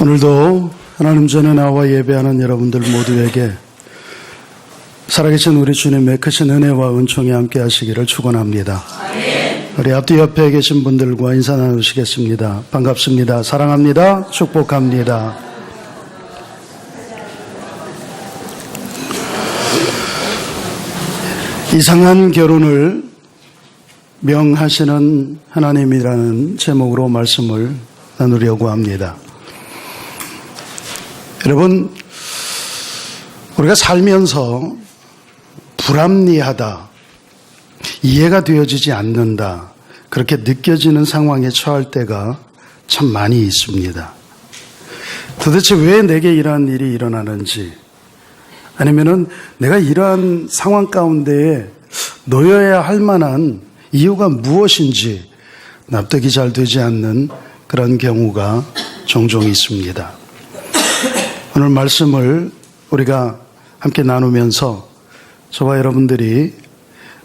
오늘도 하나님 전에 나와 예배하는 여러분들 모두에게 살아계신 우리 주님의 크신 은혜와 은총이 함께 하시기를 축원합니다. 우리 앞뒤 옆에 계신 분들과 인사 나누시겠습니다. 반갑습니다. 사랑합니다. 축복합니다. 이상한 결혼을 명하시는 하나님이라는 제목으로 말씀을 나누려고 합니다. 여러분, 우리가 살면서 불합리하다, 이해가 되어지지 않는다, 그렇게 느껴지는 상황에 처할 때가 참 많이 있습니다. 도대체 왜 내게 이러한 일이 일어나는지, 아니면은 내가 이러한 상황 가운데에 놓여야 할 만한 이유가 무엇인지 납득이 잘 되지 않는 그런 경우가 종종 있습니다. 오늘 말씀을 우리가 함께 나누면서 저와 여러분들이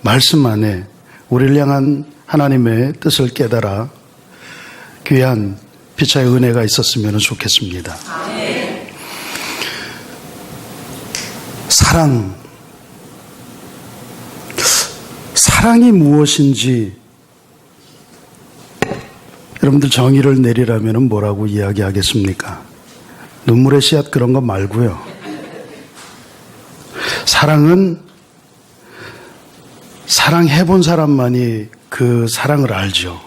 말씀 안에 우리를 향한 하나님의 뜻을 깨달아 귀한 피차의 은혜가 있었으면 좋겠습니다. 사랑이 무엇인지 여러분들 정의를 내리라면 뭐라고 이야기하겠습니까? 눈물의 씨앗 그런 거 말고요. 사랑은 사랑해본 사람만이 그 사랑을 알죠.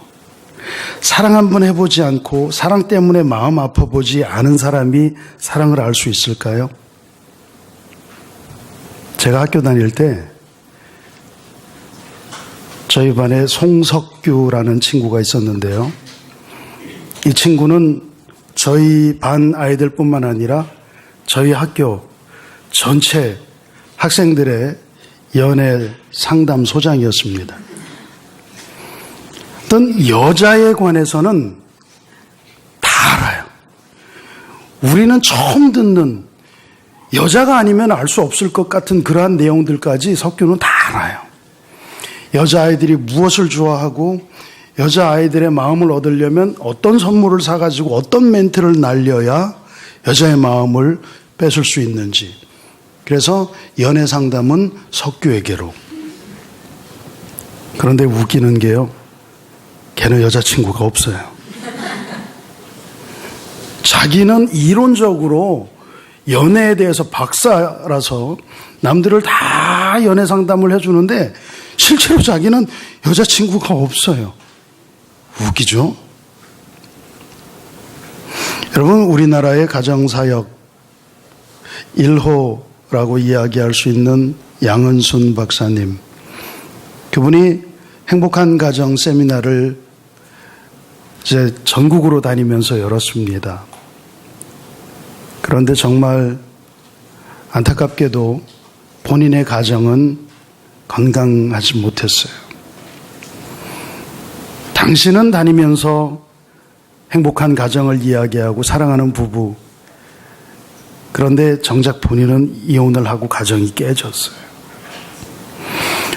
사랑 한번 해보지 않고 사랑 때문에 마음 아파보지 않은 사람이 사랑을 알 수 있을까요? 제가 학교 다닐 때 저희 반에 송석규라는 친구가 있었는데요. 이 친구는 저희 반 아이들뿐만 아니라 저희 학교 전체 학생들의 연애 상담소장이었습니다. 어떤 여자에 관해서는 다 알아요. 우리는 처음 듣는, 여자가 아니면 알 수 없을 것 같은 그러한 내용들까지 석규는 다 알아요. 여자아이들이 무엇을 좋아하고 여자아이들의 마음을 얻으려면 어떤 선물을 사가지고 어떤 멘트를 날려야 여자의 마음을 뺏을 수 있는지. 그래서 연애 상담은 석규에게로. 그런데 웃기는 게요, 걔는 여자친구가 없어요. 자기는 이론적으로 연애에 대해서 박사라서 남들을 다 연애 상담을 해주는데 실제로 자기는 여자친구가 없어요. 웃기죠? 여러분, 우리나라의 가정사역 1호라고 이야기할 수 있는 양은순 박사님, 그분이 행복한 가정 세미나를 이제 전국으로 다니면서 열었습니다. 그런데 정말 안타깝게도 본인의 가정은 건강하지 못했어요. 당신은 다니면서 행복한 가정을 이야기하고 사랑하는 부부, 그런데 정작 본인은 이혼을 하고 가정이 깨졌어요.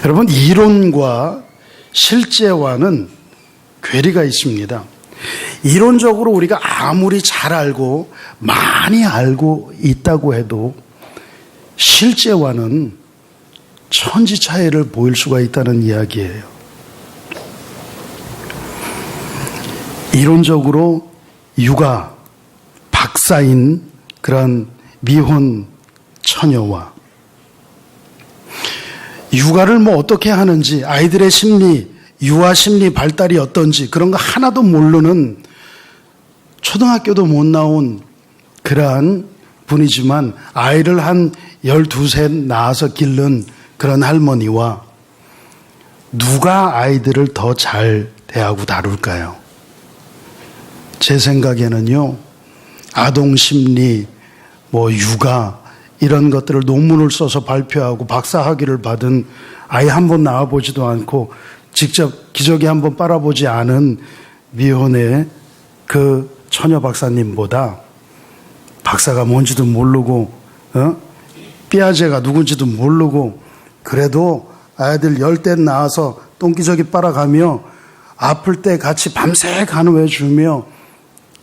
여러분, 이론과 실제와는 괴리가 있습니다. 이론적으로 우리가 아무리 잘 알고 많이 알고 있다고 해도 실제와는 천지 차이를 보일 수가 있다는 이야기예요. 이론적으로 육아 박사인 그런 미혼 처녀와 육아를 어떻게 하는지, 아이들의 심리, 유아 심리 발달이 어떤지 그런 거 하나도 모르는 초등학교도 못 나온 그러한 분이지만 아이를 한 12셋 낳아서 기른 그런 할머니와 누가 아이들을 더 잘 대하고 다룰까요? 제 생각에는요, 아동심리, 육아, 이런 것들을 논문을 써서 발표하고 박사학위를 받은, 아이 한 번 낳아보지도 않고 직접 기저귀 한 번 빨아보지 않은 미혼의 그 처녀 박사님보다 박사가 뭔지도 모르고, 삐아제가 누군지도 모르고, 그래도 아이들 10대 낳아서 똥기저귀 빨아가며 아플 때 같이 밤새 간호해 주며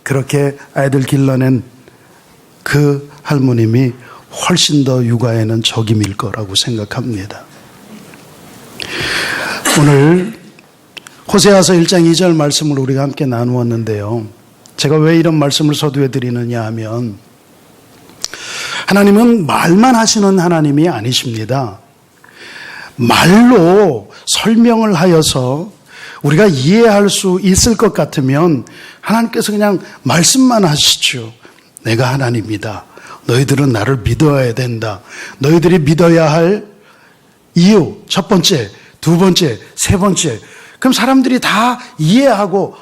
그렇게 아이들 길러낸 그 할머님이 훨씬 더 육아에는 적임일 거라고 생각합니다. 오늘 호세아서 1장 2절 말씀을 우리가 함께 나누었는데요. 제가 왜 이런 말씀을 서두에 드리느냐 하면 하나님은 말만 하시는 하나님이 아니십니다. 말로 설명을 하여서 우리가 이해할 수 있을 것 같으면 하나님께서 그냥 말씀만 하시죠. 내가 하나님이다. 너희들은 나를 믿어야 된다. 너희들이 믿어야 할 이유, 첫 번째, 두 번째, 세 번째. 그럼 사람들이 다 이해하고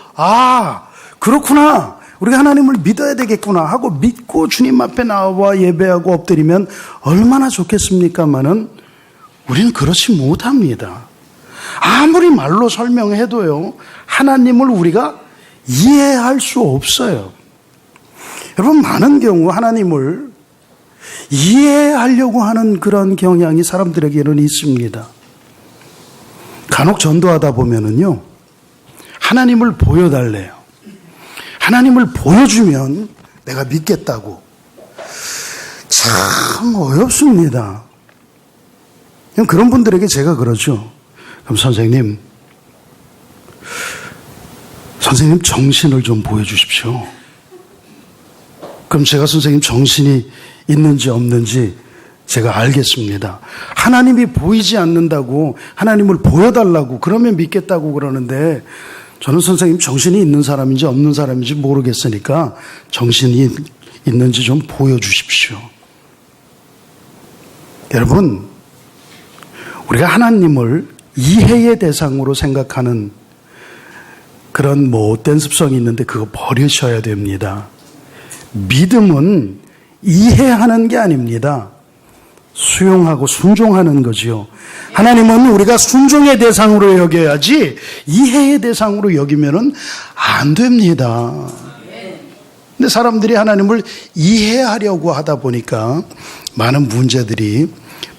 그렇구나. 우리가 하나님을 믿어야 되겠구나 하고 믿고 주님 앞에 나와 예배하고 엎드리면 얼마나 좋겠습니까마는 우리는 그렇지 못합니다. 아무리 말로 설명해도요, 하나님을 우리가 이해할 수 없어요. 여러분, 많은 경우 하나님을 이해하려고 하는 그런 경향이 사람들에게는 있습니다. 간혹 전도하다 보면은요, 하나님을 보여달래요. 하나님을 보여주면 내가 믿겠다고. 참 어렵습니다. 그런 분들에게 제가 그러죠. 그럼 선생님 정신을 좀 보여주십시오. 그럼 제가 선생님 정신이 있는지 없는지 제가 알겠습니다. 하나님이 보이지 않는다고 하나님을 보여달라고 그러면 믿겠다고 그러는데 저는 선생님 정신이 있는 사람인지 없는 사람인지 모르겠으니까 정신이 있는지 좀 보여주십시오. 여러분, 우리가 하나님을 이해의 대상으로 생각하는 그런 못된 습성이 있는데 그거 버리셔야 됩니다. 믿음은 이해하는 게 아닙니다. 수용하고 순종하는 거지요. 하나님은 우리가 순종의 대상으로 여겨야지 이해의 대상으로 여기면은 안 됩니다. 근데 사람들이 하나님을 이해하려고 하다 보니까 많은 문제들이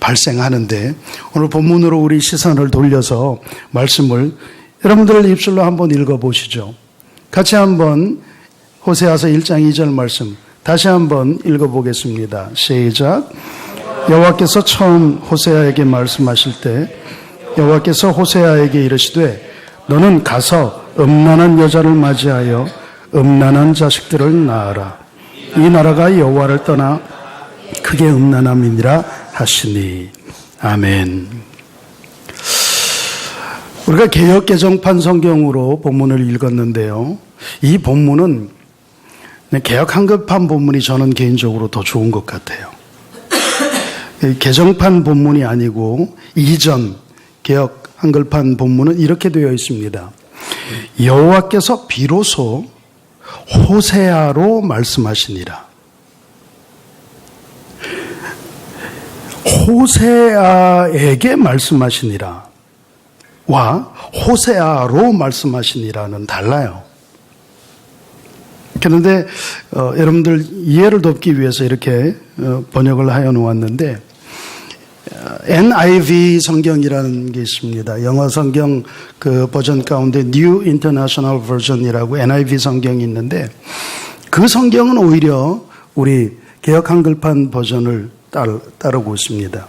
발생하는데 오늘 본문으로 우리 시선을 돌려서 말씀을 여러분들 입술로 한번 읽어보시죠. 같이 한번 호세아서 1장 2절 말씀 다시 한번 읽어보겠습니다. 시작. 여호와께서 처음 호세아에게 말씀하실 때 여호와께서 호세아에게 이르시되 너는 가서 음란한 여자를 맞이하여 음란한 자식들을 낳아라. 이 나라가 여호와를 떠나 크게 음란함이니라 하시니. 아멘. 우리가 개역 개정판 성경으로 본문을 읽었는데요. 이 본문은 개역 한글판 본문이 저는 개인적으로 더 좋은 것 같아요. 개정판 본문이 아니고 이전 개역 한글판 본문은 이렇게 되어 있습니다. 여호와께서 비로소 호세아로 말씀하시니라. 호세아에게 말씀하시니라 와 호세아로 말씀하시니라는 달라요. 그런데 여러분들 이해를 돕기 위해서 이렇게 번역을 하여 놓았는데 NIV 성경이라는 게 있습니다. 영어 성경 그 버전 가운데 New International Version이라고 NIV 성경이 있는데 그 성경은 오히려 우리 개역 한글판 버전을 따르고 있습니다.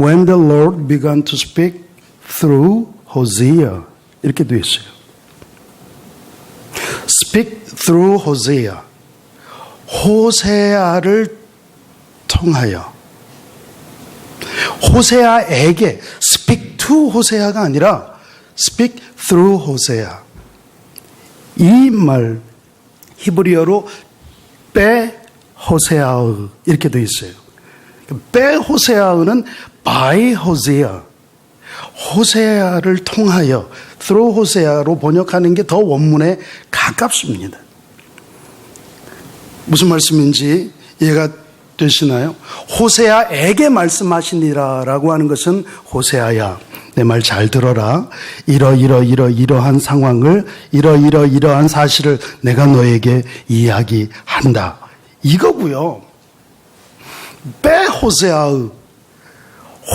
When the Lord began to speak through Hosea 이렇게 되어 있어요. Speak through Hosea. 호세아를 통하여. 호세아에게 speak to 호세아가 아니라 speak through Hosea. 이 말 히브리어로 빼 호세아의 이렇게 되어 있어요. 빼 호세아의는 by Hosea. 호세아를 통하여 through 호세아로 번역하는 게 더 원문에 가깝습니다. 무슨 말씀인지 이해가 되시나요? 호세아에게 말씀하시니라라고 하는 것은 호세아야 내 말 잘 들어라. 이러한 상황을 이러한 사실을 내가 너에게 이야기한다. 이거고요. 빼 호세아의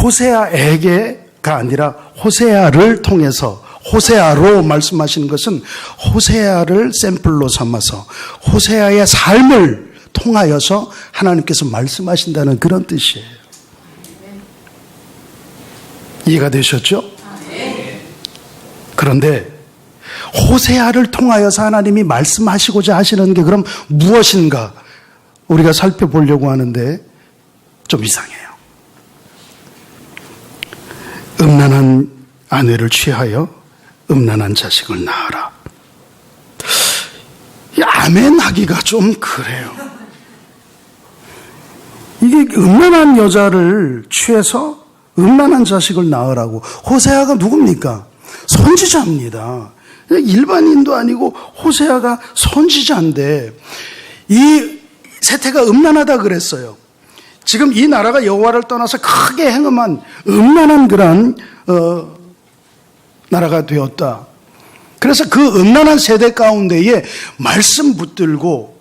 호세아에게가 아니라 호세아를 통해서 호세아로 말씀하시는 것은 호세아를 샘플로 삼아서 호세아의 삶을 통하여서 하나님께서 말씀하신다는 그런 뜻이에요. 이해가 되셨죠? 그런데 호세아를 통하여서 하나님이 말씀하시고자 하시는 게 그럼 무엇인가 우리가 살펴보려고 하는데 좀 이상해요. 음란한 아내를 취하여 음란한 자식을 낳아라. 아멘 하기가 좀 그래요. 이게 음란한 여자를 취해서 음란한 자식을 낳으라고. 호세아가 누굽니까? 선지자입니다. 일반인도 아니고 호세아가 선지자인데 이 세태가 음란하다 그랬어요. 지금 이 나라가 여호와를 떠나서 크게 행음한 음란한 그런 나라가 되었다. 그래서 그 음란한 세대 가운데에 말씀 붙들고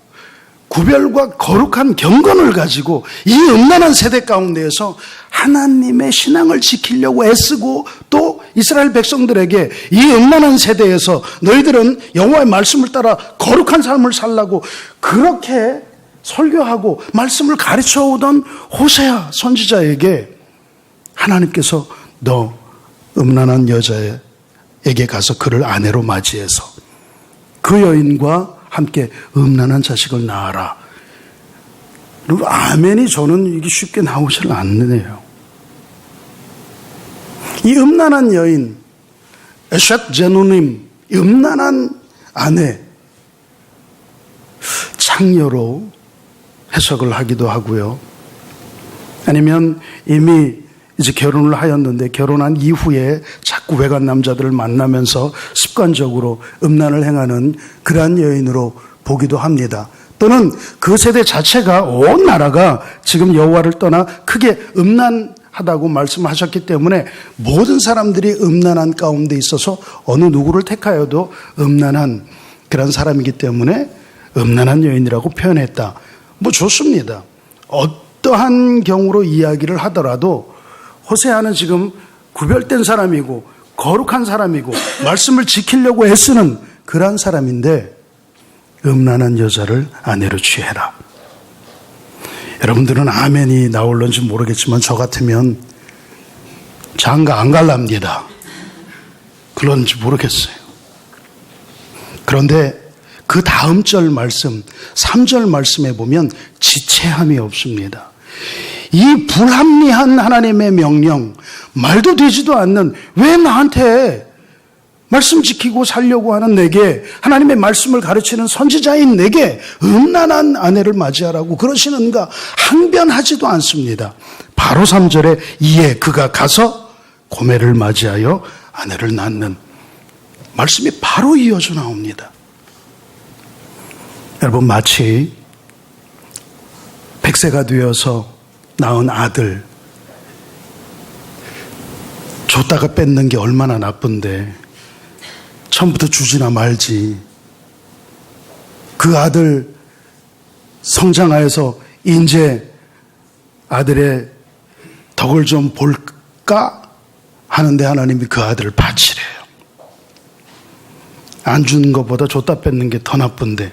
구별과 거룩한 경건을 가지고 이 음란한 세대 가운데에서 하나님의 신앙을 지키려고 애쓰고 또 이스라엘 백성들에게 이 음란한 세대에서 너희들은 여호와의 말씀을 따라 거룩한 삶을 살라고 그렇게 설교하고 말씀을 가르쳐 오던 호세아 선지자에게 하나님께서 너 음란한 여자에게 가서 그를 아내로 맞이해서 그 여인과 함께 음란한 자식을 낳아라. 아멘이 저는 이게 쉽게 나오질 않네요. 이 음란한 여인, 에셋 제누님, 음란한 아내, 창녀로 해석을 하기도 하고요. 아니면 이미 이제 결혼을 하였는데 결혼한 이후에 자꾸 외간 남자들을 만나면서 습관적으로 음란을 행하는 그러한 여인으로 보기도 합니다. 또는 그 세대 자체가 온 나라가 지금 여호와를 떠나 크게 음란하다고 말씀하셨기 때문에 모든 사람들이 음란한 가운데 있어서 어느 누구를 택하여도 음란한 그런 사람이기 때문에 음란한 여인이라고 표현했다. 뭐 좋습니다. 어떠한 경우로 이야기를 하더라도 호세아는 지금 구별된 사람이고 거룩한 사람이고 말씀을 지키려고 애쓰는 그러한 사람인데 음란한 여자를 아내로 취해라. 여러분들은 아멘이 나올런지 모르겠지만 저 같으면 장가 안 갈랍니다. 그런지 모르겠어요. 그런데 그 다음 절 말씀 3절 말씀에 보면 지체함이 없습니다. 이 불합리한 하나님의 명령, 말도 되지도 않는 왜 나한테 말씀 지키고 살려고 하는 내게 하나님의 말씀을 가르치는 선지자인 내게 음란한 아내를 맞이하라고 그러시는가 항변하지도 않습니다. 바로 3절에 이에 그가 가서 고멜을 맞이하여 아내를 낳는 말씀이 바로 이어져 나옵니다. 여러분 마치 100세가 되어서 낳은 아들 줬다가 뺏는 게 얼마나 나쁜데 처음부터 주지나 말지. 그 아들 성장하여서 이제 아들의 덕을 좀 볼까 하는데 하나님이 그 아들을 바치래요. 안 주는 것보다 줬다 뺏는 게 더 나쁜데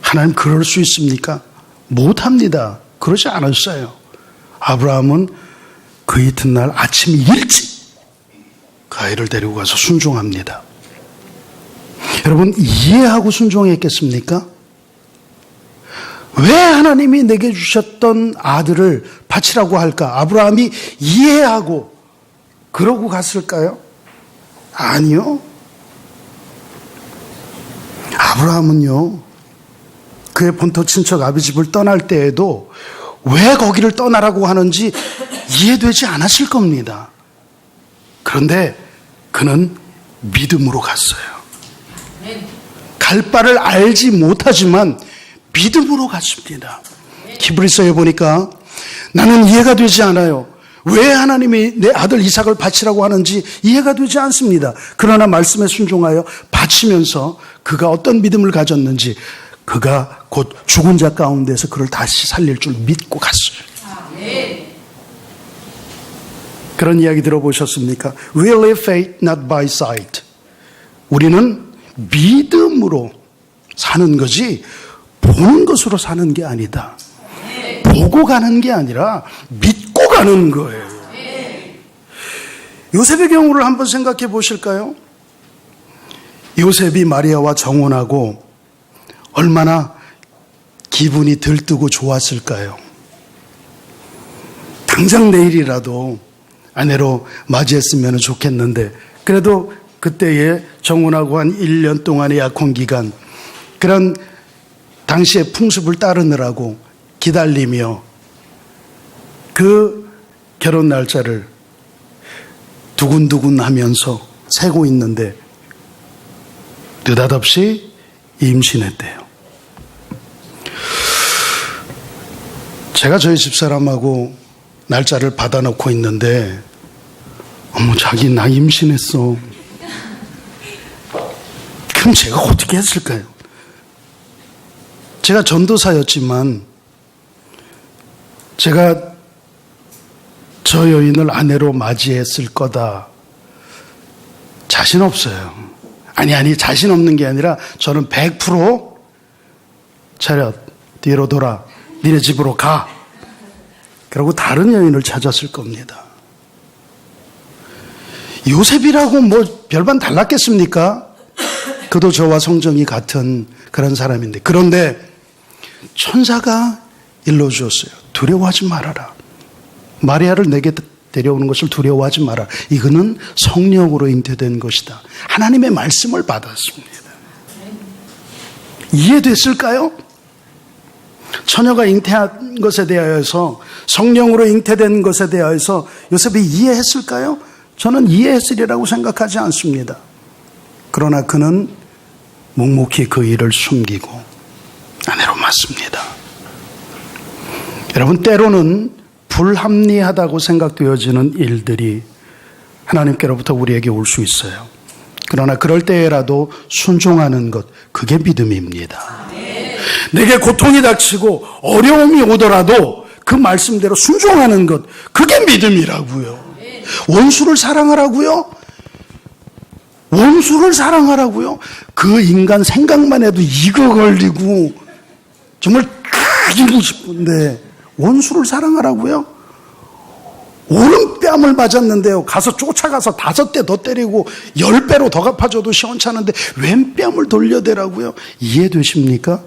하나님 그럴 수 있습니까? 못합니다. 그러지 않았어요. 아브라함은 그 이튿날 아침 일찍 그 아이를 데리고 가서 순종합니다. 여러분 이해하고 순종했겠습니까? 왜 하나님이 내게 주셨던 아들을 바치라고 할까? 아브라함이 이해하고 그러고 갔을까요? 아니요. 아브라함은요 그의 본토 친척 아비집을 떠날 때에도 왜 거기를 떠나라고 하는지 이해되지 않았을 겁니다. 그런데 그는 믿음으로 갔어요. 갈 바를 알지 못하지만 믿음으로 갔습니다. 히브리서에 보니까 나는 이해가 되지 않아요. 왜 하나님이 내 아들 이삭을 바치라고 하는지 이해가 되지 않습니다. 그러나 말씀에 순종하여 바치면서 그가 어떤 믿음을 가졌는지 그가 곧 죽은 자 가운데서 그를 다시 살릴 줄 믿고 갔어요. 그런 이야기 들어보셨습니까? We live faith not by sight. 우리는 믿음으로 사는 거지 보는 것으로 사는 게 아니다. 보고 가는 게 아니라 믿고 가는 거예요. 요셉의 경우를 한번 생각해 보실까요? 요셉이 마리아와 정혼하고 얼마나 기분이 들뜨고 좋았을까요? 당장 내일이라도 아내로 맞이했으면 좋겠는데, 그래도 그때에 정혼하고 한 1년 동안의 약혼 기간, 그런 당시의 풍습을 따르느라고 기다리며 그 결혼 날짜를 두근두근 하면서 세고 있는데 느닷없이 임신했대요. 제가 저희 집사람하고 날짜를 받아놓고 있는데, 어머, 자기 나 임신했어. 그럼 제가 어떻게 했을까요? 제가 전도사였지만 제가 저 여인을 아내로 맞이했을 거다. 자신 없어요. 아니, 자신 없는 게 아니라 저는 100% 차렷, 뒤로 돌아, 니네 집으로 가. 그러고 다른 여인을 찾았을 겁니다. 요셉이라고 뭐 별반 달랐겠습니까? 그도 저와 성정이 같은 그런 사람인데, 그런데 천사가 일러주었어요. 두려워하지 말아라. 마리아를 내게 데려오는 것을 두려워하지 마라. 이거는 성령으로 잉태된 것이다. 하나님의 말씀을 받았습니다. 이해됐을까요? 처녀가 잉태한 것에 대하여서, 성령으로 잉태된 것에 대하여서 요셉이 이해했을까요? 저는 이해했으리라고 생각하지 않습니다. 그러나 그는 묵묵히 그 일을 숨기고 아내로 맞습니다. 여러분, 때로는 불합리하다고 생각되어지는 일들이 하나님께로부터 우리에게 올 수 있어요. 그러나 그럴 때라도 순종하는 것, 그게 믿음입니다. 내게 고통이 닥치고 어려움이 오더라도 그 말씀대로 순종하는 것, 그게 믿음이라고요. 원수를 사랑하라고요? 원수를 사랑하라고요? 그 인간 생각만 해도 이거 걸리고 정말 죽이고 싶은데 원수를 사랑하라고요? 오른뺨을 맞았는데요, 가서 쫓아가서 5대 더 때리고 10배로 더 갚아줘도 시원찮은데 왼뺨을 돌려대라고요? 이해되십니까?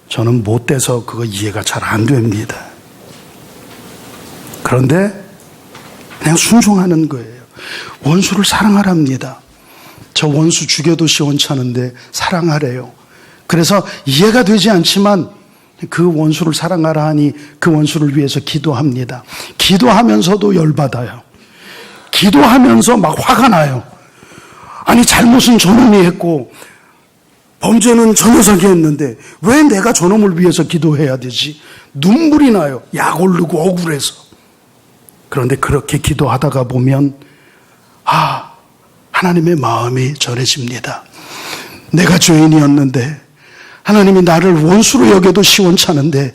저는 못돼서 그거 이해가 잘 안 됩니다. 그런데 그냥 순종하는 거예요. 원수를 사랑하랍니다. 저 원수 죽여도 시원찮은데 사랑하래요. 그래서 이해가 되지 않지만 그 원수를 사랑하라 하니 그 원수를 위해서 기도합니다. 기도하면서도 열받아요. 기도하면서 막 화가 나요. 아니, 잘못은 저놈이 했고 범죄는 저 녀석이 했는데 왜 내가 저놈을 위해서 기도해야 되지? 눈물이 나요. 약 오르고 억울해서. 그런데 그렇게 기도하다가 보면 하나님의 마음이 전해집니다. 내가 죄인이었는데 하나님이 나를 원수로 여겨도 시원찮은데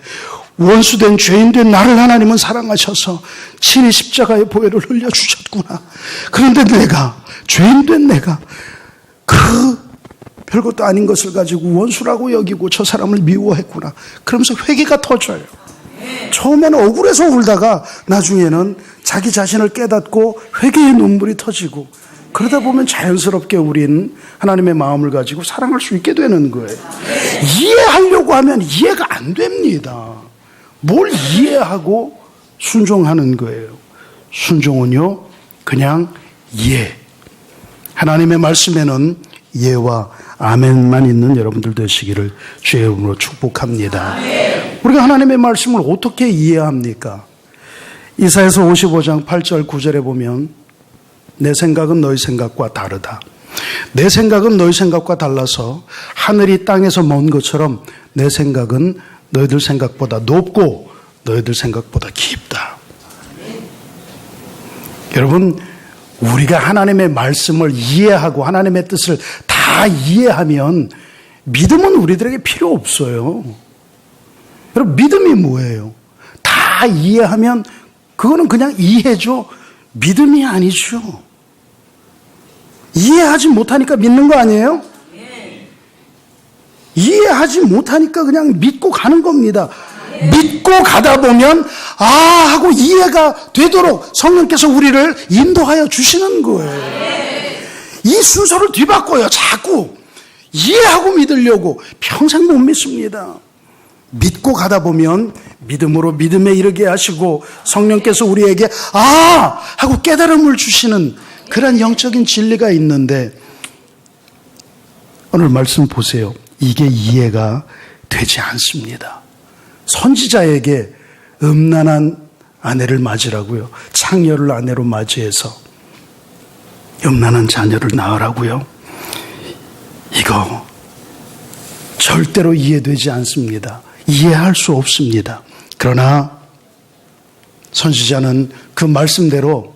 원수된 죄인된 나를 하나님은 사랑하셔서 친히 십자가의 보혈을 흘려주셨구나. 그런데 내가, 죄인된 내가 그 별것도 아닌 것을 가지고 원수라고 여기고 저 사람을 미워했구나. 그러면서 회개가 터져요. 처음에는 억울해서 울다가 나중에는 자기 자신을 깨닫고 회개의 눈물이 터지고, 그러다 보면 자연스럽게 우리는 하나님의 마음을 가지고 사랑할 수 있게 되는 거예요. 이해하려고 하면 이해가 안 됩니다. 뭘 이해하고 순종하는 거예요. 순종은요, 그냥 예. 하나님의 말씀에는 예와 아멘만 있는 여러분들 되시기를 주의 이름으로 축복합니다. 우리가 하나님의 말씀을 어떻게 이해합니까? 이사야서 55장 8절 9절에 보면 내 생각은 너희 생각과 다르다. 내 생각은 너희 생각과 달라서 하늘이 땅에서 먼 것처럼 내 생각은 너희들 생각보다 높고 너희들 생각보다 깊다. 여러분, 우리가 하나님의 말씀을 이해하고 하나님의 뜻을 다 이해하면 믿음은 우리들에게 필요 없어요. 여러분, 믿음이 뭐예요? 다 이해하면 그거는 그냥 이해죠. 믿음이 아니죠. 이해하지 못하니까 믿는 거 아니에요? 이해하지 못하니까 그냥 믿고 가는 겁니다. 믿고 가다 보면 하고 이해가 되도록 성령께서 우리를 인도하여 주시는 거예요. 이 순서를 뒤바꿔요. 자꾸 이해하고 믿으려고 평생 못 믿습니다. 믿고 가다 보면 믿음으로 믿음에 이르게 하시고 성령께서 우리에게 하고 깨달음을 주시는 그런 영적인 진리가 있는데 오늘 말씀 보세요. 이게 이해가 되지 않습니다. 선지자에게 음란한 아내를 맞으라고요. 창녀를 아내로 맞이해서 음란한 자녀를 낳으라고요. 이거 절대로 이해되지 않습니다. 이해할 수 없습니다. 그러나 선지자는 그 말씀대로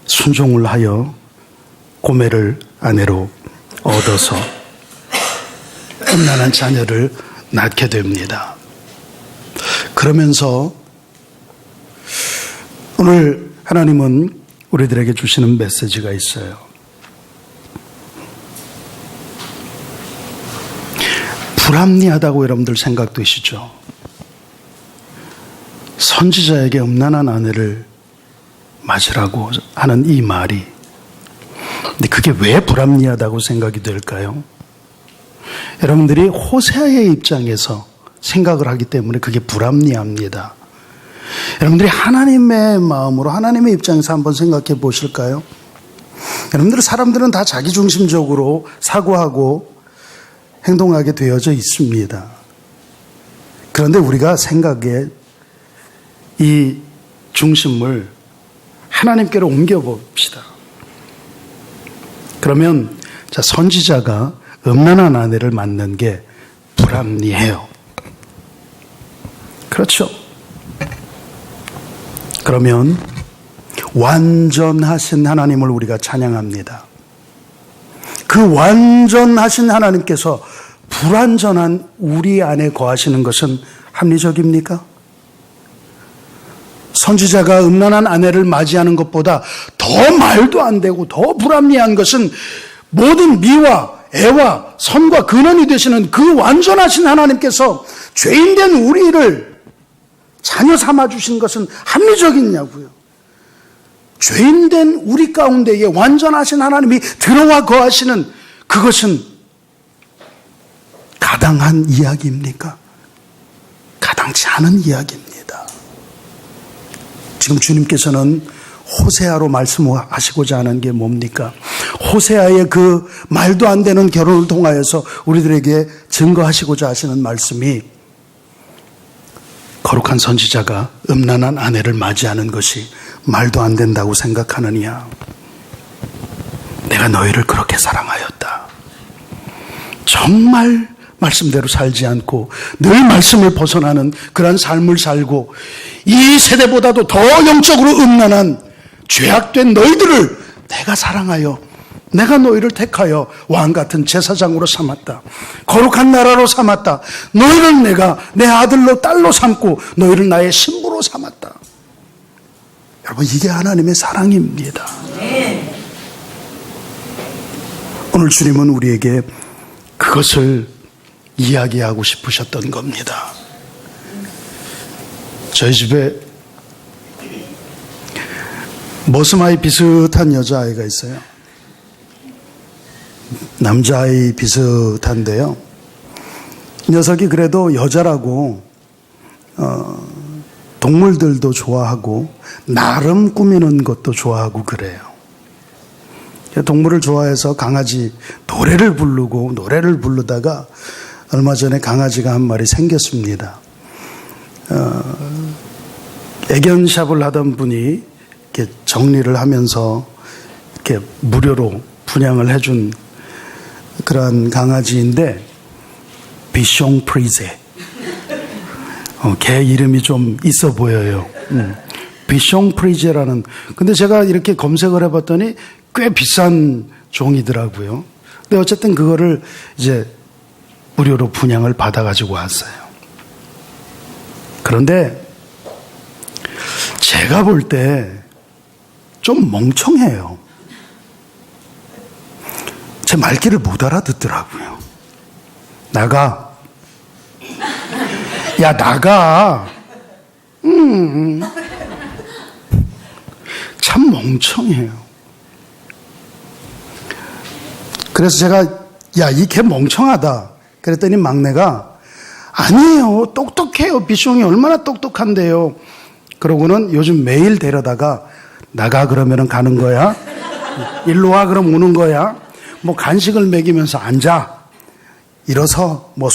순종을 하여 고멜을 아내로 얻어서 음란한 자녀를 낳게 됩니다. 그러면서 오늘 하나님은 우리들에게 주시는 메시지가 있어요. 불합리하다고 여러분들 생각되시죠? 선지자에게 음란한 아내를 맞으라고 하는 이 말이, 근데 그게 왜 불합리하다고 생각이 될까요? 여러분들이 호세아의 입장에서 생각을 하기 때문에 그게 불합리합니다. 여러분들이 하나님의 마음으로 하나님의 입장에서 한번 생각해 보실까요? 여러분들 사람들은 다 자기중심적으로 사고하고 행동하게 되어져 있습니다. 그런데 우리가 생각에 이 중심을 하나님께로 옮겨봅시다. 그러면 선지자가 음란한 아내를 맞는 게 불합리해요. 그렇죠? 그러면 완전하신 하나님을 우리가 찬양합니다. 그 완전하신 하나님께서 불완전한 우리 안에 거하시는 것은 합리적입니까? 선지자가 음란한 아내를 맞이하는 것보다 더 말도 안 되고 더 불합리한 것은 모든 미와 애와 선과 근원이 되시는 그 완전하신 하나님께서 죄인된 우리를 자녀 삼아주신 것은 합리적이냐고요. 죄인된 우리 가운데에 완전하신 하나님이 들어와 거하시는 그것은 가당한 이야기입니까? 가당치 않은 이야기입니다. 지금 주님께서는 호세아로 말씀하시고자 하는 게 뭡니까? 호세아의 그 말도 안 되는 결혼을 통하여서 우리들에게 증거하시고자 하시는 말씀이 거룩한 선지자가 음란한 아내를 맞이하는 것이 말도 안 된다고 생각하느냐? 내가 너희를 그렇게 사랑하였다. 정말 말씀대로 살지 않고 늘 말씀을 벗어나는 그런 삶을 살고 이 세대보다도 더 영적으로 음란한 죄악된 너희들을 내가 사랑하여 내가 너희를 택하여 왕같은 제사장으로 삼았다. 거룩한 나라로 삼았다. 너희를 내가 내 아들로 딸로 삼고 너희를 나의 신부로 삼았다. 여러분, 이게 하나님의 사랑입니다. 오늘 주님은 우리에게 그것을 이야기하고 싶으셨던 겁니다. 저희 집에 머스마이 비슷한 여자아이가 있어요. 남자아이 비슷한데요. 녀석이 그래도 여자라고 동물들도 좋아하고 나름 꾸미는 것도 좋아하고 그래요. 동물을 좋아해서 강아지 노래를 부르다가 얼마 전에 강아지가 한 마리 생겼습니다. 애견샵을 하던 분이 이렇게 정리를 하면서 이렇게 무료로 분양을 해준 그런 강아지인데 비숑 프리제. 개 이름이 좀 있어 보여요. 비숑 프리제라는. 근데 제가 이렇게 검색을 해봤더니 꽤 비싼 종이더라고요. 근데 어쨌든 그거를 이제 무료로 분양을 받아가지고 왔어요. 그런데 제가 볼 때 좀 멍청해요. 제 말귀를 못 알아듣더라고요. 나가. 야, 나가. 참 멍청해요. 그래서 제가, 야, 이 걔 멍청하다. 그랬더니 막내가, 아니에요. 똑똑해요. 비숑이 얼마나 똑똑한데요. 그러고는 요즘 매일 데려다가, 나가 그러면은 가는 거야. 일로 와 그럼 오는 거야. 뭐 간식을 먹이면서 앉아. 일어서, 뭐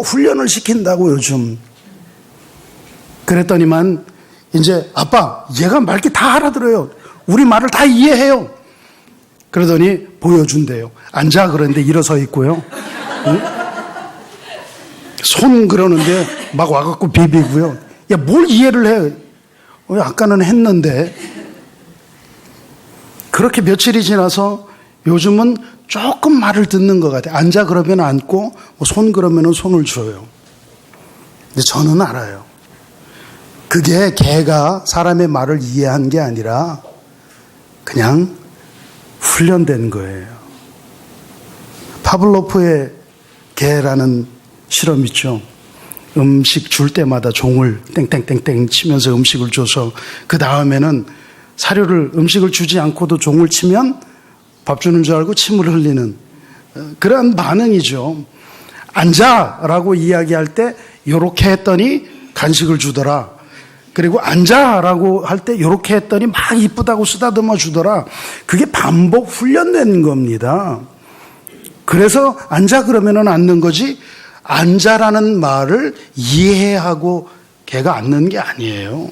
훈련을 시킨다고 요즘. 그랬더니만, 이제, 아빠, 얘가 말기 다 알아들어요. 우리 말을 다 이해해요. 그러더니 보여준대요. 앉아 그러는데 일어서 있고요. 응? 손 그러는데 막 와갖고 비비고요. 야, 뭘 이해를 해? 아까는 했는데. 그렇게 며칠이 지나서 요즘은 조금 말을 듣는 것 같아요. 앉아 그러면 앉고, 손 그러면 손을 줘요. 근데 저는 알아요. 그게 걔가 사람의 말을 이해한 게 아니라 그냥 훈련된 거예요. 파블로프의 개라는 실험 있죠. 음식 줄 때마다 종을 땡땡땡땡 치면서 음식을 줘서 그 다음에는 음식을 주지 않고도 종을 치면 밥 주는 줄 알고 침을 흘리는 그런 반응이죠. 앉아라고 이야기할 때 요렇게 했더니 간식을 주더라. 그리고 앉아라고 할 때 요렇게 했더니 막 이쁘다고 쓰다듬어 주더라. 그게 반복 훈련된 겁니다. 그래서 앉아 그러면은 앉는 거지 앉아라는 말을 이해하고 걔가 앉는 게 아니에요.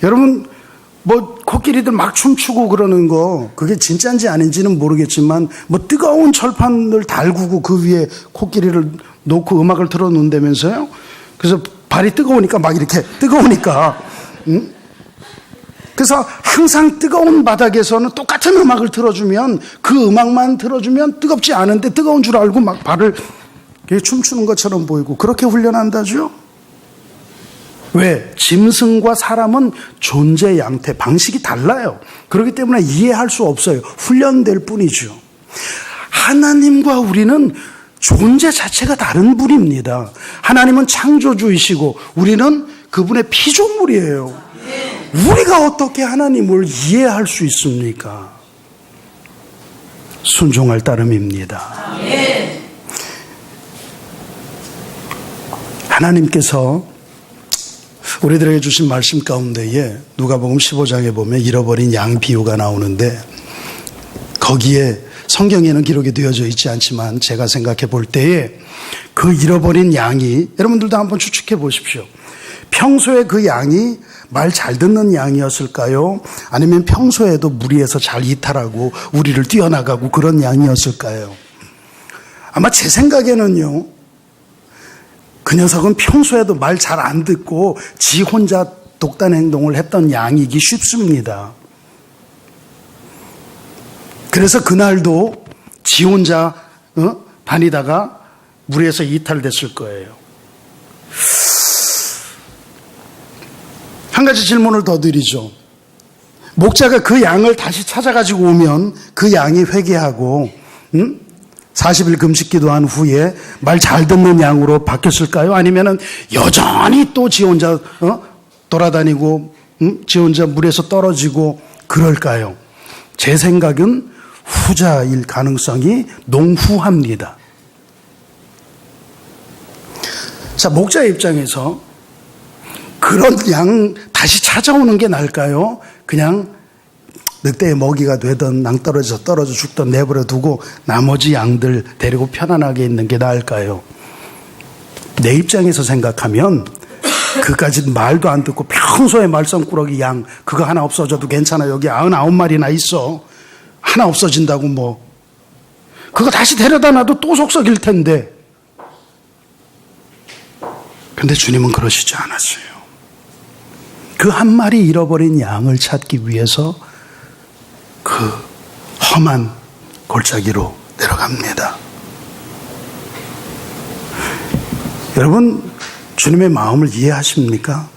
여러분 코끼리들 막 춤추고 그러는 거 그게 진짜인지 아닌지는 모르겠지만 뜨거운 철판을 달구고 그 위에 코끼리를 놓고 음악을 틀어놓는다면서요. 그래서 발이 뜨거우니까 막 이렇게 뜨거우니까 그래서 항상 뜨거운 바닥에서는 똑같은 음악을 틀어주면 그 음악만 틀어주면 뜨겁지 않은데 뜨거운 줄 알고 막 발을 춤추는 것처럼 보이고 그렇게 훈련한다죠. 왜? 짐승과 사람은 존재 양태 방식이 달라요. 그렇기 때문에 이해할 수 없어요. 훈련될 뿐이죠. 하나님과 우리는 존재 자체가 다른 분입니다. 하나님은 창조주이시고 우리는 그분의 피조물이에요. 우리가 어떻게 하나님을 이해할 수 있습니까? 순종할 따름입니다. 하나님께서 우리들에게 주신 말씀 가운데에 누가복음 15장에 보면 잃어버린 양 비유가 나오는데 거기에 성경에는 기록이 되어져 있지 않지만 제가 생각해 볼 때에 그 잃어버린 양이 여러분들도 한번 추측해 보십시오. 평소에 그 양이 말 잘 듣는 양이었을까요? 아니면 평소에도 무리해서 잘 이탈하고 우리를 뛰어나가고 그런 양이었을까요? 아마 제 생각에는요. 그 녀석은 평소에도 말 잘 안 듣고 지 혼자 독단 행동을 했던 양이기 쉽습니다. 그래서 그날도 지 혼자 다니다가 무리해서 이탈됐을 거예요. 한 가지 질문을 더 드리죠. 목자가 그 양을 다시 찾아가지고 오면 그 양이 회개하고 40일 금식 기도한 후에 말 잘 듣는 양으로 바뀌었을까요? 아니면은 여전히 또 지 혼자 돌아다니고 지 혼자 물에서 떨어지고 그럴까요? 제 생각은 후자일 가능성이 농후합니다. 자, 목자의 입장에서 그런 양 다시 찾아오는 게 나을까요? 그냥 늑대의 먹이가 되던 낭떠러지에서 떨어져 죽던 내버려 두고 나머지 양들 데리고 편안하게 있는 게 나을까요? 내 입장에서 생각하면 그까짓 말도 안 듣고 평소에 말썽꾸러기 양 그거 하나 없어져도 괜찮아. 여기 99마리나 있어. 하나 없어진다고 뭐. 그거 다시 데려다 놔도 또 속썩일 텐데. 근데 주님은 그러시지 않았어요. 그 한 마리 잃어버린 양을 찾기 위해서 그 험한 골짜기로 내려갑니다. 여러분, 주님의 마음을 이해하십니까?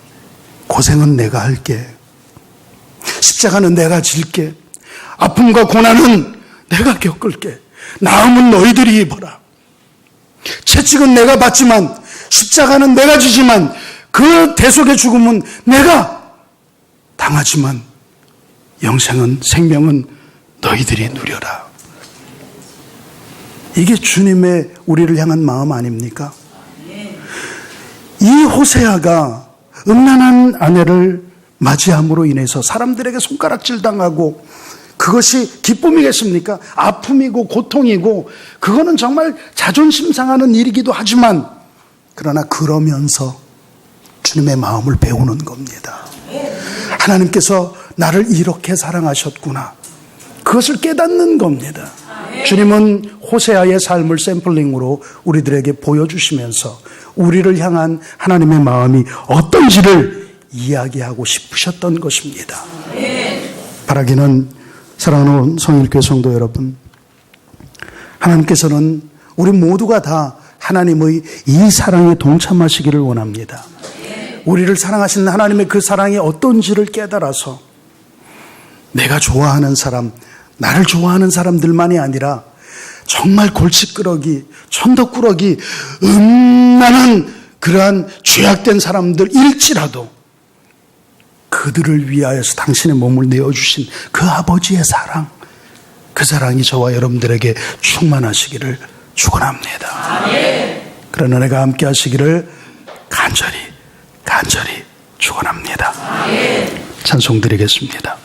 고생은 내가 할게. 십자가는 내가 질게. 아픔과 고난은 내가 겪을게. 나음은 너희들이 입어라. 채찍은 내가 받지만 십자가는 내가 지지만 그 대속의 죽음은 내가 당하지만 영생은 생명은 너희들이 누려라. 이게 주님의 우리를 향한 마음 아닙니까? 이 호세아가 음란한 아내를 맞이함으로 인해서 사람들에게 손가락질 당하고 그것이 기쁨이겠습니까? 아픔이고 고통이고 그거는 정말 자존심 상하는 일이기도 하지만 그러나 그러면서 주님의 마음을 배우는 겁니다. 하나님께서 나를 이렇게 사랑하셨구나. 그것을 깨닫는 겁니다. 주님은 호세아의 삶을 샘플링으로 우리들에게 보여주시면서 우리를 향한 하나님의 마음이 어떤지를 이야기하고 싶으셨던 것입니다. 바라기는 사랑하는 성일교회 성도 여러분, 하나님께서는 우리 모두가 다 하나님의 이 사랑에 동참하시기를 원합니다. 우리를 사랑하시는 하나님의 그 사랑이 어떤지를 깨달아서 내가 좋아하는 사람, 나를 좋아하는 사람들만이 아니라 정말 골칫끄러기, 천덕꾸러기, 음란한 그러한 죄악된 사람들일지라도 그들을 위하여서 당신의 몸을 내어주신 그 아버지의 사랑, 그 사랑이 저와 여러분들에게 충만하시기를 축원합니다. 그런 은혜가 함께 하시기를 간절히 축원합니다. 찬송 드리겠습니다.